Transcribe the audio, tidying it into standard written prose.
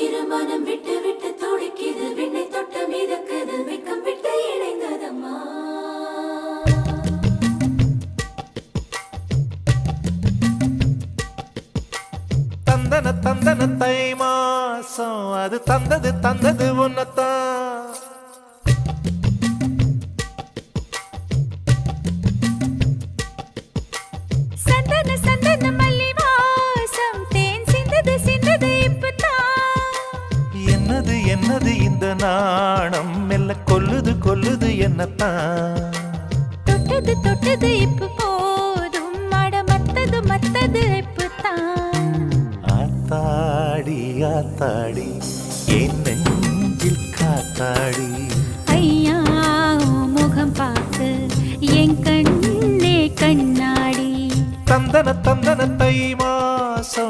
இருமனம் விட்டு விட்டு துடிக்குது, விண்ணை தொட்டு மிதக்குது, வெக்கம் விட்டு இணைந்ததம்மா. தந்தன தந்தன தை மாசம் அது தந்தது உன்னத்தான். சந்தன சந்தன மல்லி வாசம் தேன் சிந்தது இப்பதான். என்னது என்னது இந்த நாணம் மெல்ல கொல்லுது என்னத்தான். தொட்டது இப்ப போதும், மட மத்தது இப்பதான். ஆத்தாடி ஆத்தாடி என் நெஞ்சில் காத்தாடி. ஐயா முகம் பார்த்து என் கண்ணே கண்ணாடி. தந்தன தந்தன தை மாசம்